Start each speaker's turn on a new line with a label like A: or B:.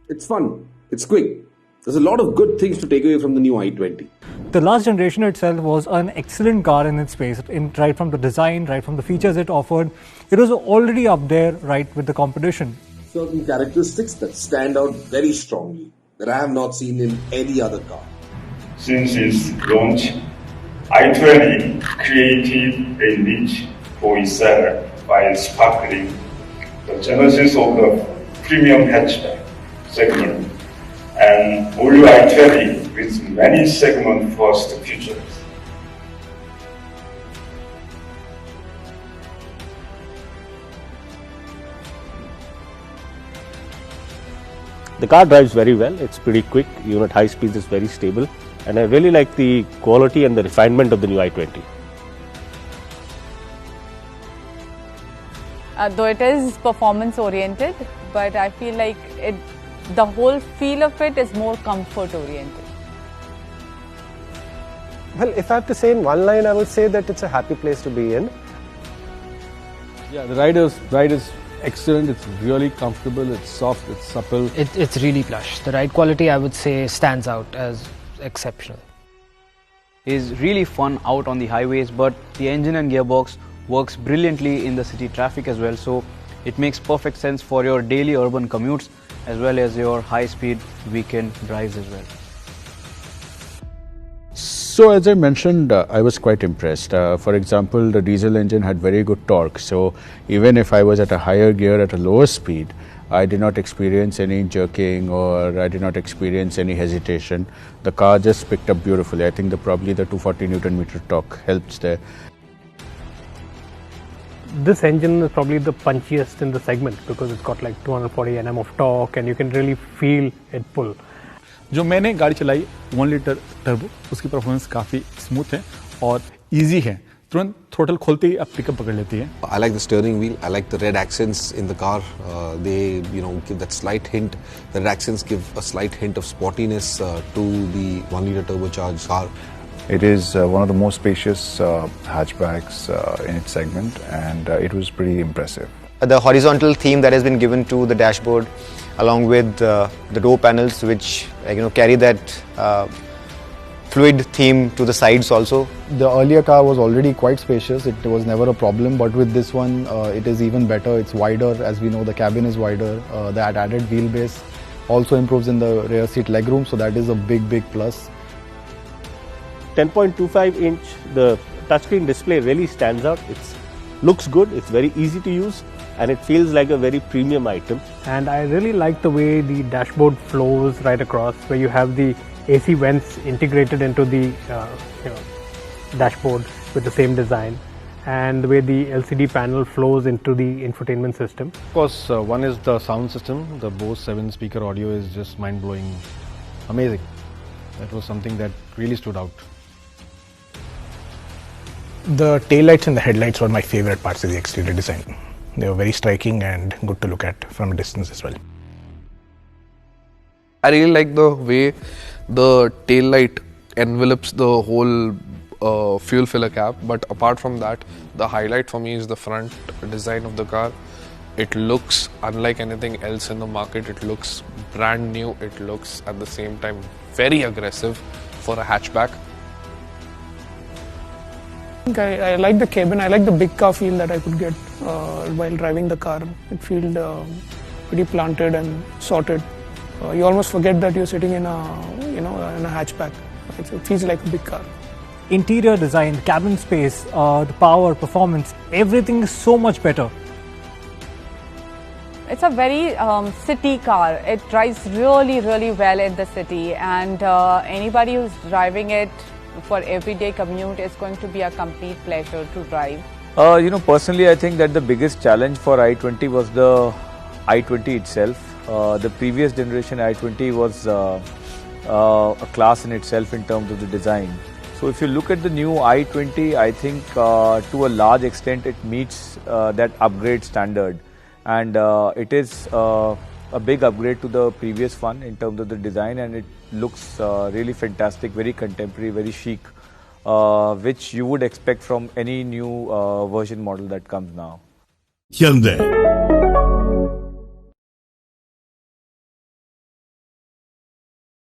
A: It's fun. It's quick. There's a lot of good things to take away from the new i20.
B: The last generation itself was an excellent car in its space, right from the design, right from the features it offered. It was already up there, right, with the competition.
A: Certain characteristics that stand out very strongly that I have not seen in any other car.
C: Since its launch, i20 created a niche for itself by sparkling the genesis of the premium hatchback segment and all-new i20 with many segment-first features.
D: The car drives very well, it's pretty quick, even at high speeds it's very stable, and I really like the quality and the refinement of the new i20.
E: Though it is performance oriented, but I feel like the whole feel of it is more comfort oriented.
F: Well, if I have to say in one line, I would say that it's a happy place to be in.
G: Yeah, the ride is excellent. It's really comfortable. It's soft. It's supple.
H: It's really plush. The ride quality, I would say, stands out as exceptional.
I: It's really fun out on the highways, but the engine and gearbox works brilliantly in the city traffic as well. So it makes perfect sense for your daily urban commutes as well as your high-speed weekend drives as well.
J: So as I mentioned, I was quite impressed. For example, the diesel engine had very good torque. So even if I was at a higher gear at a lower speed, I did not experience any jerking or I did not experience any hesitation. The car just picked up beautifully. I think probably the 240 Newton meter torque helps there.
F: This engine is probably the punchiest in the segment because it's got like 240 Nm of torque and you can really feel it pull.
G: जो मैंने गाड़ी चलाई 1 litre turbo, उसकी performance काफ़ी smooth है और easy है. तुरंत थ्रोटल खोलते ही आप पिकअप पकड़ लेती है.
K: I like the steering wheel. I like the red accents in the car. They, give that slight hint. The red accents give a slight hint of sportiness to the 1 liter turbocharged car.
L: It is one of the most spacious hatchbacks in its segment, and it was pretty impressive.
M: The horizontal theme that has been given to the dashboard, along with the door panels, which carry that fluid theme to the sides also.
N: The earlier car was already quite spacious. It was never a problem, but with this one, it is even better. It's wider, as we know. The cabin is wider. That added wheelbase also improves in the rear seat legroom, so that is a big plus.
D: 10.25 inch, the touchscreen display really stands out. It looks good, it's very easy to use, and it feels like a very premium item.
F: And I really like the way the dashboard flows right across, where you have the AC vents integrated into the dashboard with the same design, and the way the LCD panel flows into the infotainment system.
G: Of course, one is the sound system. The Bose 7-speaker audio is just mind-blowing, amazing. That was something that really stood out.
O: The taillights and the headlights were my favorite parts of the exterior design. They were very striking and good to look at from a distance as well.
P: I really like the way the taillight envelops the whole fuel filler cap, but apart from that, the highlight for me is the front design of the car. It looks unlike anything else in the market. It looks brand new. It looks at the same time very aggressive for a hatchback.
Q: I like the cabin. I like the big car feel that I could get while driving the car. It feels pretty planted and sorted. You almost forget that you're sitting in a hatchback. It feels like a big car.
B: Interior design, cabin space, the power, performance, everything is so much better.
E: It's a very city car. It drives really well in the city, and anybody who's driving it for everyday commute is going to be a complete pleasure to drive.
R: Personally, I think that the biggest challenge for i20 was the i20 itself. The previous generation i20 was a class in itself in terms of the design. So if you look at the new i20, I think to a large extent it meets that upgrade standard, and it is a big upgrade to the previous one in terms of the design, and it looks really fantastic, very contemporary, very chic, which you would expect from any new version model that comes now.
S: Hyundai.